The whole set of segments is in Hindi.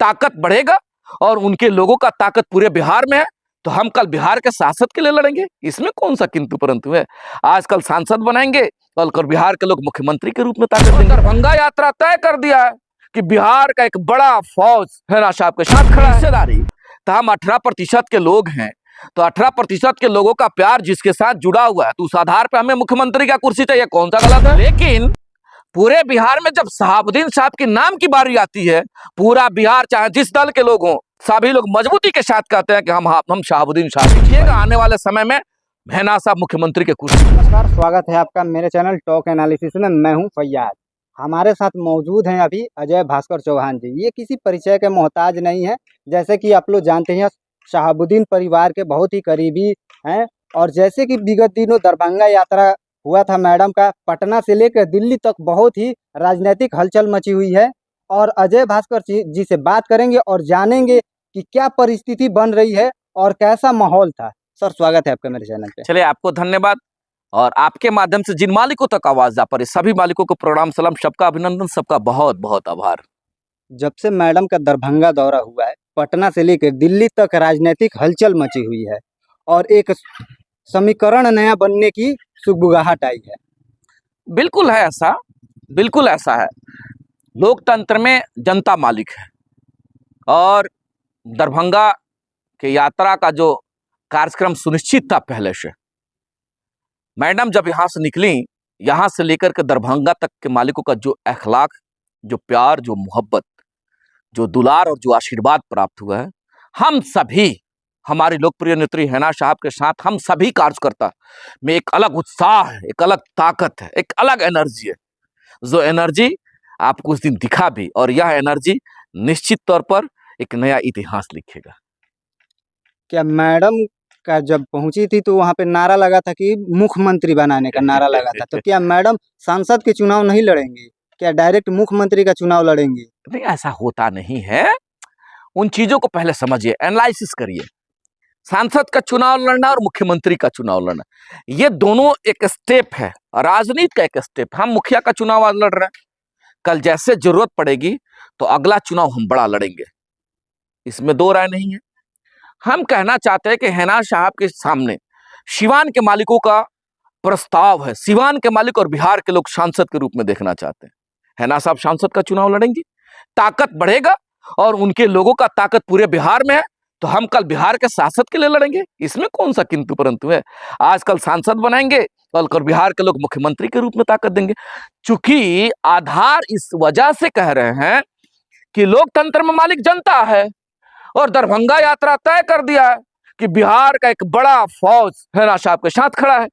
ताकत बढ़ेगा और उनके लोगों का ताकत पूरे बिहार में है, तो हम कल बिहार के सांसद के लिए लड़ेंगे। इसमें कौन सा किंतु परंतु है। आजकल सांसद बनाएंगे, कल बिहार के लोग मुख्यमंत्री के रूप में ताकत देंगे। दरभंगा यात्रा तय कर दिया है कि बिहार का एक बड़ा फौज हैना साहब के साथ खड़ा है। हिस्सेदारी तो हम 18% के लोग हैं, तो 18% के लोगों का प्यार जिसके साथ जुड़ा हुआ है, तो उस आधार पर हमें मुख्यमंत्री का कुर्सी चाहिए। कौन सा गलत है? लेकिन पूरे बिहार में जब शहाबुद्दीन साहब के नाम की बारी आती है, पूरा बिहार चाहे जिस दल के लोग हों, सभी लोग मजबूती के साथ कहते हैं कि हम शहाबुद्दीन साहब देखिएगा आने वाले समय में हैना साहब मुख्यमंत्री के कुर्सी। नमस्कार, स्वागत है आपका मेरे चैनल टॉक एनालिसिस में। मैं हूं फैयाज। हमारे साथ मौजूद हैं अभी अजय भास्कर चौहान जी। ये किसी परिचय के मोहताज नहीं है। जैसे कि आप लोग जानते हैं, शहाबुद्दीन परिवार के बहुत ही करीबी हैं। और जैसे कि विगत दिनों दरभंगा यात्रा हुआ था मैडम का, पटना से लेकर दिल्ली तक बहुत ही राजनीतिक हलचल मची हुई है। और अजय भास्कर जी से बात करेंगे और जानेंगे कि क्या परिस्थिति बन रही है और कैसा माहौल था। सर, स्वागत है आपका मेरे चैनल पे। चलिए, आपको धन्यवाद। और आपके माध्यम से जिन मालिकों तक आवाज जा पा रही, सभी मालिकों को प्रणाम सलाम, सबका अभिनंदन, सबका बहुत बहुत आभार। जब से मैडम का दरभंगा दौरा हुआ है, पटना से लेकर दिल्ली तक राजनीतिक हलचल मची हुई है और एक समीकरण नया बनने की सुगबुगाहट आई है। बिल्कुल है ऐसा, बिल्कुल ऐसा है। लोकतंत्र में जनता मालिक है और दरभंगा के यात्रा का जो कार्यक्रम सुनिश्चित था पहले से, मैडम जब यहाँ से निकली, यहाँ से लेकर के दरभंगा तक के मालिकों का जो अखलाक, जो प्यार, जो मोहब्बत, जो दुलार और जो आशीर्वाद प्राप्त हुआ है, हम सभी, हमारी लोकप्रिय नेत्री हैना साहब के साथ हम सभी कार्यकर्ता में एक अलग उत्साह है, एक अलग ताकत है, एक अलग एनर्जी है। जो एनर्जी आपको उस दिन दिखा भी, और यह एनर्जी निश्चित तौर पर एक नया इतिहास लिखेगा। क्या मैडम का जब पहुंची थी तो वहां पे नारा लगा था कि मुख्यमंत्री बनाने का नारा लगा था, तो क्या मैडम सांसद के चुनाव नहीं लड़ेंगी? क्या डायरेक्ट मुख्यमंत्री का चुनाव लड़ेंगी? नहीं, ऐसा होता नहीं है। उन चीजों को पहले समझिए, एनालिसिस करिए। सांसद का चुनाव लड़ना और मुख्यमंत्री का चुनाव लड़ना, ये दोनों एक स्टेप है, राजनीति का एक स्टेप। हम मुखिया का चुनाव आज लड़ रहे हैं, कल जैसे जरूरत पड़ेगी तो अगला चुनाव हम बड़ा लड़ेंगे, इसमें दो राय नहीं है। हम कहना चाहते हैं कि हैना साहब के सामने सिवान के मालिकों का प्रस्ताव है। सिवान के मालिक और बिहार के लोग सांसद के रूप में देखना चाहते हैं। हैना साहब सांसद का चुनाव लड़ेंगे, ताकत बढ़ेगा और उनके लोगों का ताकत पूरे बिहार में है, तो हम कल बिहार के सांसद के लिए लड़ेंगे। इसमें कौन सा किंतु परंतु है। आजकल सांसद बनाएंगे, कल बिहार के लोग मुख्यमंत्री के रूप में ताकत देंगे। चूंकि आधार इस वजह से कह रहे हैं कि लोकतंत्र में मालिक जनता है और दरभंगा यात्रा तय कर दिया है कि बिहार का एक बड़ा फौज हैना साहब के साथ खड़ा है।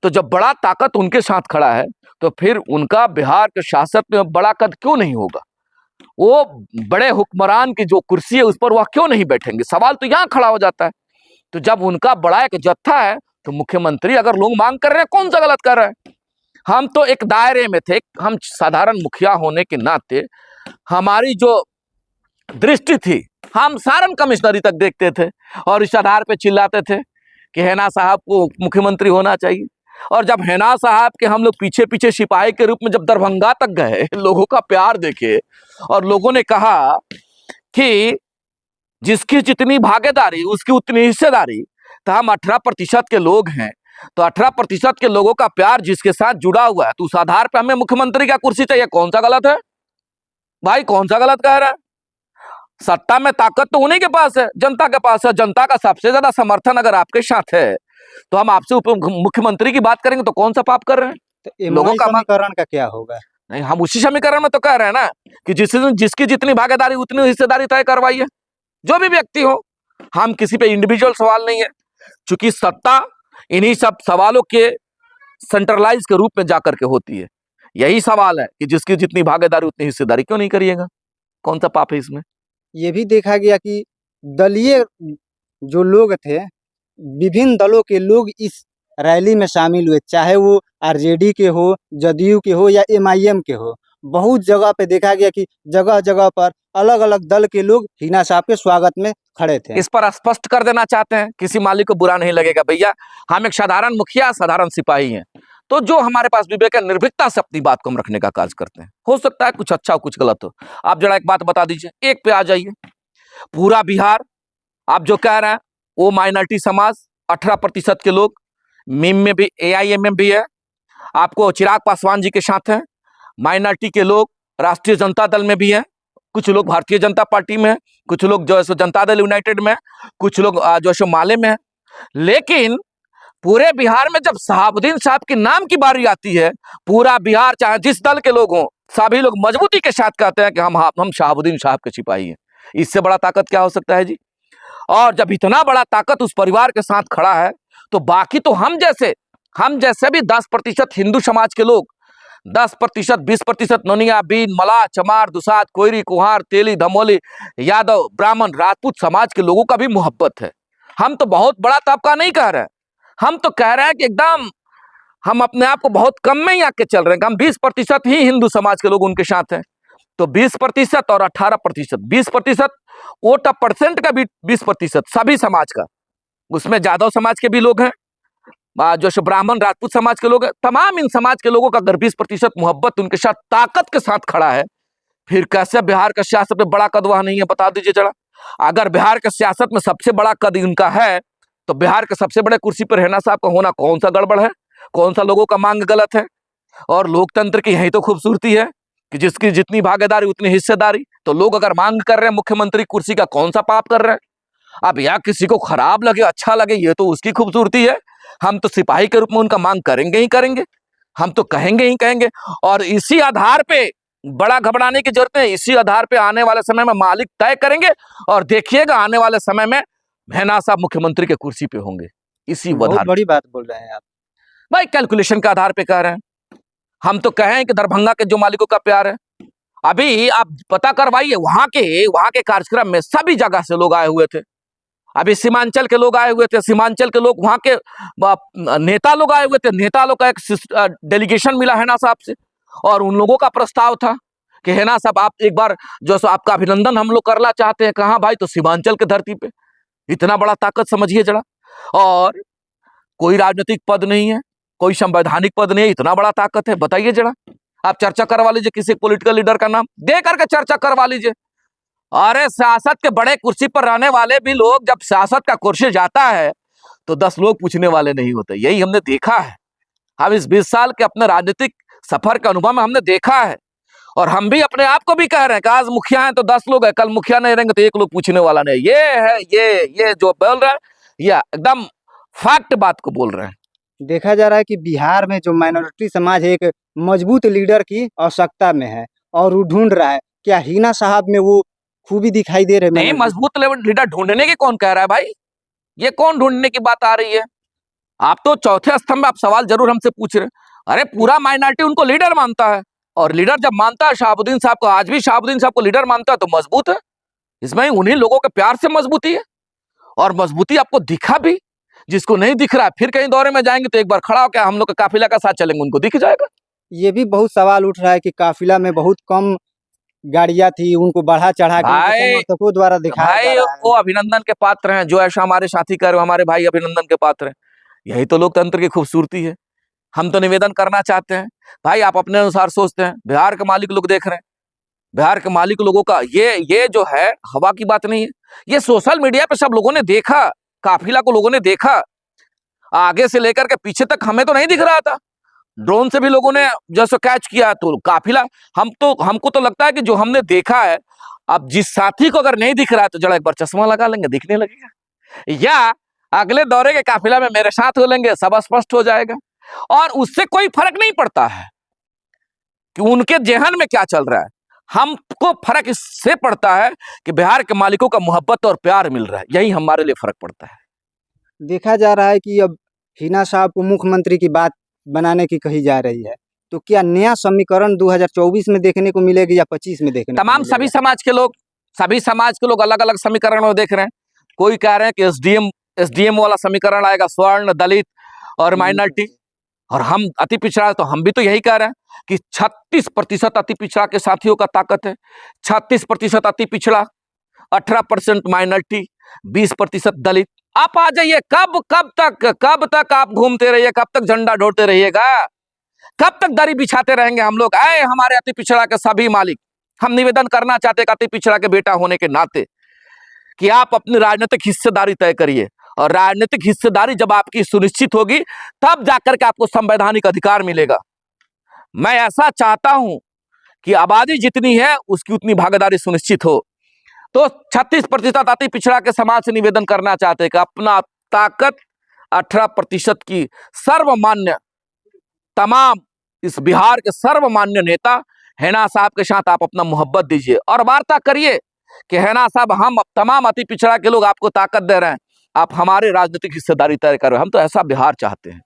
तो जब बड़ा ताकत उनके साथ खड़ा है, तो फिर उनका बिहार के शासक में बड़ा कद क्यों नहीं होगा? वो बड़े हुक्मरान की जो कुर्सी है उस पर वह क्यों नहीं बैठेंगे? सवाल तो यहाँ खड़ा हो जाता है। तो जब उनका बड़ा एक जत्था है, तो मुख्यमंत्री अगर लोग मांग कर रहे हैं, कौन सा गलत कर रहे हैं? हम तो एक दायरे में थे, हम साधारण मुखिया होने के नाते हमारी जो दृष्टि थी, हम सारण कमिश्नरी तक देखते थे और इस आधार पे चिल्लाते थे कि हैना साहब को मुख्यमंत्री होना चाहिए। और जब हैना साहब के हम लोग पीछे पीछे सिपाही के रूप में जब दरभंगा तक गए, लोगों का प्यार देखे और लोगों ने कहा कि जिसकी जितनी भागीदारी उसकी उतनी हिस्सेदारी, तो हम 18% के लोग हैं, तो 18% के लोगों का प्यार जिसके साथ जुड़ा हुआ है, तो उस आधार पर हमें मुख्यमंत्री का कुर्सी चाहिए। कौन सा गलत है भाई? कौन सा गलत कह रहा है? सत्ता में ताकत तो उन्हीं के पास है, जनता के पास है। जनता का सबसे ज्यादा समर्थन अगर आपके साथ है, तो हम आपसे मुख्यमंत्री की बात करेंगे तो कौन सा पाप कर रहे हैं? तो लोगों का समीकरण का क्या होगा? नहीं, हम उसी समीकरण में तो कह रहे हैं ना कि जिसकी जितनी भागीदारी उतनी हिस्सेदारी तय करवाइए, जो भी व्यक्ति हो। हम किसी पे इंडिविजुअल सवाल नहीं है, चूंकि सत्ता इन्हीं सब सवालों के सेंट्रलाइज के रूप में जाकर के होती है। यही सवाल है कि जिसकी जितनी भागीदारी उतनी हिस्सेदारी क्यों नहीं करिएगा? कौन सा पाप है इसमें? ये भी देखा गया कि दलीय जो लोग थे, विभिन्न दलों के लोग इस रैली में शामिल हुए, चाहे वो आरजेडी के हो, जदयू के हो या एमआईएम के हो। बहुत जगह पे देखा गया कि जगह जगह पर अलग अलग दल के लोग हैना साहब के स्वागत में खड़े थे। इस पर स्पष्ट कर देना चाहते हैं, किसी मालिक को बुरा नहीं लगेगा। भैया, हम एक साधारण मुखिया, साधारण सिपाही हैं। तो जो हमारे पास विवेक है, निर्भीकता से अपनी बात को हम रखने का कार्य करते हैं। हो सकता है कुछ अच्छा हो, कुछ गलत हो। आप जरा एक बात बता दीजिए, एक पे आ जाइए। पूरा बिहार आप जो कह रहे हैं वो माइनॉरिटी समाज, 18% के लोग, मीम में भी AIMM भी है, आपको चिराग पासवान जी के साथ हैं। माइनॉरिटी के लोग राष्ट्रीय जनता दल में भी हैं, कुछ लोग भारतीय जनता पार्टी में है, कुछ लोग जो है सो जनता दल यूनाइटेड में है, कुछ लोग जो है सो माले में है। लेकिन पूरे बिहार में जब शहाबुद्दीन साहब के नाम की बारी आती है, पूरा बिहार चाहे जिस दल के लोग हों, सभी लोग मजबूती के साथ कहते हैं कि हम शहाबुद्दीन साहब के सिपाही हैं। इससे बड़ा ताकत क्या हो सकता है जी? और जब इतना बड़ा ताकत उस परिवार के साथ खड़ा है, तो बाकी तो हम जैसे भी 10% हिंदू समाज के लोग, 10%, 20% नोनिया, बीन, मलाह, चमार, दुसाद, कोयरी, कुहार, तेली, धमोली, यादव, ब्राह्मण, राजपूत समाज के लोगों का भी मोहब्बत है। हम तो बहुत बड़ा तबका नहीं कह रहे हैं, हम तो कह रहे हैं कि एकदम हम अपने आप को बहुत कम में ही आके चल रहे हैं। हम 20% ही हिंदू समाज के लोग उनके साथ हैं। तो 20% और 18%, 20% वोट परसेंट का भी 20%, सभी समाज का, उसमें यादव समाज के भी लोग हैं, जो ब्राह्मण राजपूत समाज के लोग हैं, तमाम इन समाज के लोगों का अगर 20% मोहब्बत उनके साथ ताकत के साथ खड़ा है, फिर कैसे बिहार का सियासत में बड़ा कद वहां नहीं है? बता दीजिए जरा। अगर बिहार के सियासत में सबसे बड़ा कद उनका है, तो बिहार के सबसे बड़े कुर्सी पर रहना साहब का होना कौन सा गड़बड़ है? कौन सा लोगों का मांग गलत है? और लोकतंत्र की यही तो खूबसूरती है कि जिसकी जितनी भागीदारी उतनी हिस्सेदारी। तो लोग अगर मांग कर रहे हैं मुख्यमंत्री कुर्सी का, कौन सा पाप कर रहे हैं? अब या किसी को खराब लगे, अच्छा लगे, ये तो उसकी खूबसूरती है। हम तो सिपाही के रूप में उनका मांग करेंगे ही करेंगे, हम तो कहेंगे ही कहेंगे। और इसी आधार पे बड़ा घबराने की जरूरत है। इसी आधार पे आने वाले समय में मालिक तय करेंगे, और देखिएगा आने वाले समय में महना साहब मुख्यमंत्री के कुर्सी पे होंगे। इसी बहुत आधार बड़ी बात बोल रहे हैं आप। भाई, कैलकुलेशन के आधार पे कह रहे हैं। हम तो कहें कि दरभंगा के जो मालिकों का प्यार है, अभी आप पता करवाइए, वहां के कार्यक्रम में सभी जगह से लोग आए हुए थे। अभी सीमांचल के लोग आए हुए थे, सीमांचल के लोग, वहां के नेता लोग आए हुए थे। नेता लोग का एक डेलीगेशन मिला हैना साहब से, और उन लोगों का प्रस्ताव था कि हैना साहब आप एक बार जो सो आपका अभिनंदन हम लोग करना चाहते हैं। कहा भाई? तो सीमांचल के धरती पे। इतना बड़ा ताकत समझिए जरा। और कोई राजनीतिक पद नहीं है, कोई संवैधानिक पद नहीं है, इतना बड़ा ताकत है। बताइए जरा, आप चर्चा करवा लीजिए किसी पॉलिटिकल लीडर का नाम दे करके चर्चा करवा लीजिए। अरे सियासत के बड़े कुर्सी पर रहने वाले भी लोग, जब सियासत का कुर्सी जाता है तो 10 लोग पूछने वाले नहीं होते। यही हमने देखा है। हम इस 20 साल के अपने राजनीतिक सफर के अनुभव में हमने देखा है। और हम भी अपने आप को भी कह रहे हैं कि आज मुखिया हैं तो 10 लोग हैं, कल मुखिया नहीं रहेंगे तो 1 लोग पूछने वाला नहीं। ये है, ये जो बोल रहे हैं, ये एकदम फैक्ट बात को बोल रहे हैं। देखा जा रहा है कि बिहार में जो माइनॉरिटी समाज है, एक मजबूत लीडर की आवश्यकता में है, और वो ढूंढ रहा है। क्या हिना साहब में वो खूबी दिखाई दे रही है? नहीं, मजबूत लीडर ढूंढने की कौन कह रहा है भाई? ये कौन ढूंढने की बात आ रही है? आप तो चौथे स्तंभ में आप सवाल जरूर हमसे पूछ रहे हैं। अरे पूरा माइनॉरिटी उनको लीडर मानता है, और लीडर जब मानता है शहाबुद्दीन साहब को, आज भी शहाबुद्दीन साहब को लीडर मानता है, तो मजबूत है। इसमें उन्हीं लोगों के प्यार से मजबूती है, और मजबूती आपको दिखा भी। जिसको नहीं दिख रहा है, फिर कहीं दौरे में जाएंगे तो एक बार खड़ा होकर हम लोग का काफिला का साथ चलेंगे, उनको दिख जाएगा। ये भी बहुत सवाल उठ रहा है कि काफिला में बहुत कम गाड़ियां थी, उनको बढ़ा चढ़ा के उनके भाई, समर्थकों द्वारा दिखाया जा भाई रहा है। वो अभिनंदन के पात्र हैं। जो ऐसा हमारे साथी कर, हमारे भाई अभिनंदन के पात्र हैं। यही तो लोकतंत्र की खूबसूरती है। हम तो निवेदन करना चाहते हैं, भाई आप अपने अनुसार सोचते हैं। बिहार के मालिक लोग देख रहे हैं, बिहार के मालिक लोगों का ये जो है हवा की बात नहीं है। ये सोशल मीडिया पे सब लोगों ने देखा, काफिला को लोगों ने देखा, आगे से लेकर के पीछे तक। हमें तो नहीं दिख रहा था, ड्रोन से भी लोगों ने जैसे कैच किया, तो काफिला हमको तो लगता है कि जो हमने देखा है। अब जिस साथी को अगर नहीं दिख रहा है तो जरा एक बार चश्मा लगा लेंगे, दिखने लगेगा, या अगले दौरे के काफिला में मेरे साथ हो लेंगे, सब स्पष्ट हो जाएगा। और उससे कोई फर्क नहीं पड़ता है कि उनके जेहन में क्या चल रहा है। हमको फर्क इससे पड़ता है कि बिहार के मालिकों का मोहब्बत और प्यार मिल रहा है, यही हमारे लिए फर्क पड़ता है। देखा जा रहा है कि अब हिना साहब को मुख्यमंत्री की बात बनाने की कही जा रही है, तो क्या नया समीकरण 2024 में देखने को मिलेगी या 25 में देखने को तमाम मिलेगा? सभी समाज के लोग अलग अलग समीकरण में देख रहे हैं। कोई कह रहे हैं कि एसडीएम वाला समीकरण आएगा, स्वर्ण, दलित और माइनॉरिटी। और हम अति पिछड़ा, तो हम भी तो यही कह रहे हैं कि 36% अति पिछड़ा के साथियों का ताकत है। 36% अति पिछड़ा, 18% माइनॉरिटी, 20% दलित। आप आ जाइए। कब तक आप घूमते रहिए, कब तक झंडा ढोते रहिएगा? कब तक दरी बिछाते रहेंगे हम लोग? आए हमारे अति पिछड़ा के सभी मालिक, हम निवेदन करना चाहते हैं अति पिछड़ा के बेटा होने के नाते कि आप अपनी राजनीतिक हिस्सेदारी तय करिए, और राजनीतिक हिस्सेदारी जब आपकी सुनिश्चित होगी तब जाकर के आपको संवैधानिक अधिकार मिलेगा। मैं ऐसा चाहता हूं कि आबादी जितनी है उसकी उतनी भागीदारी सुनिश्चित हो। तो 36% अति पिछड़ा के समाज से निवेदन करना चाहते हैं कि अपना ताकत 18% की सर्वमान्य तमाम इस बिहार के सर्वमान्य नेता हैना साहब के साथ आप अपना मोहब्बत दीजिए और वार्ता करिए कि हैना साहब, हम तमाम अति पिछड़ा के लोग आपको ताकत दे रहे हैं, आप हमारी राजनीतिक हिस्सेदारी तय करो। हम तो ऐसा बिहार चाहते हैं।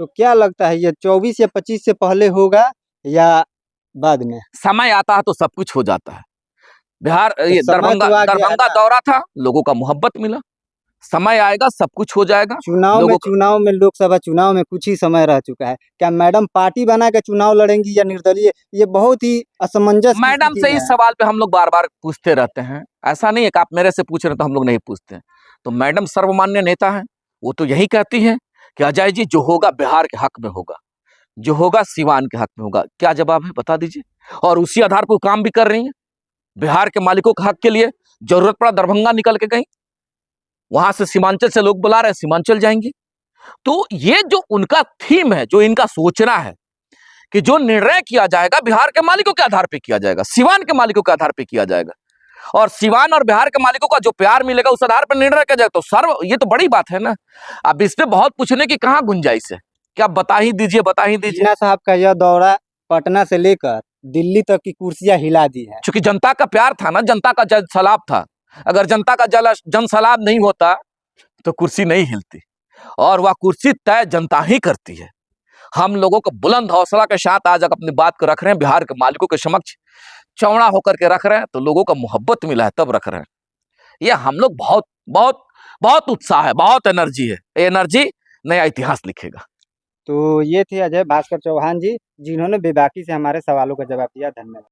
तो क्या लगता है ये 24 या 25 से पहले होगा या बाद में? समय आता है तो सब कुछ हो जाता है। बिहार ये समय तो आ गया है दरभंगा ना। दौरा था, लोगों का मोहब्बत मिला। समय आएगा सब कुछ हो जाएगा। चुनाव में लोकसभा चुनाव में कुछ ही समय रह चुका है। क्या मैडम पार्टी बना के चुनाव लड़ेंगी या निर्दलीय? ये बहुत ही असमंजस की मैडम स्थिति से में इस है। सवाल पे हम लोग बार बार पूछते रहते हैं। ऐसा नहीं है कि आप मेरे से पूछ रहे हैं तो हम लोग नहीं पूछते हैं। तो मैडम सर्वमान्य नेता है, वो तो यही कहती है कि अजय जी जो होगा बिहार के हक में होगा, जो होगा सिवान के हक में होगा। क्या जवाब है बता दीजिए। और उसी आधार पर काम भी कर रही है। बिहार के मालिकों के हक के लिए जरूरत पड़ा दरभंगा निकल के गई, वहां से सीमांचल से लोग बुला रहे हैं, सीमांचल जाएंगी। तो ये जो उनका थीम है, जो इनका सोचना है कि जो निर्णय किया जाएगा बिहार के मालिकों के आधार पे किया जाएगा, सिवान के मालिकों के आधार पे किया जाएगा, और सिवान और बिहार के मालिकों का जो प्यार मिलेगा उस आधार पर निर्णय किया जाएगा। तो सर्व ये तो बड़ी बात है ना। अब इस पे बहुत पूछने की कहाँ गुंजाइश है, क्या बता ही दीजिए, बता ही दीजिए। जीना साहब का यह दौरा पटना से लेकर दिल्ली तक की कुर्सियां हिला दी है। क्योंकि जनता का प्यार था ना, जनता का जन सलाब था। अगर जनता का जन सलाब नहीं होता तो कुर्सी नहीं हिलती, और वह कुर्सी तय जनता ही करती है। हम लोगों को बुलंद हौसला के साथ आज अपनी बात को रख रहे हैं, बिहार के मालिकों के समक्ष चौड़ा होकर के रख रहे हैं, तो लोगों का मोहब्बत मिला है तब रख रहे हैं। ये हम लोग बहुत बहुत बहुत उत्साह है, बहुत एनर्जी है। एनर्जी नया इतिहास लिखेगा। तो ये थे अजय भास्कर चौहान जी, जिन्होंने बेबाकी से हमारे सवालों का जवाब दिया। धन्यवाद।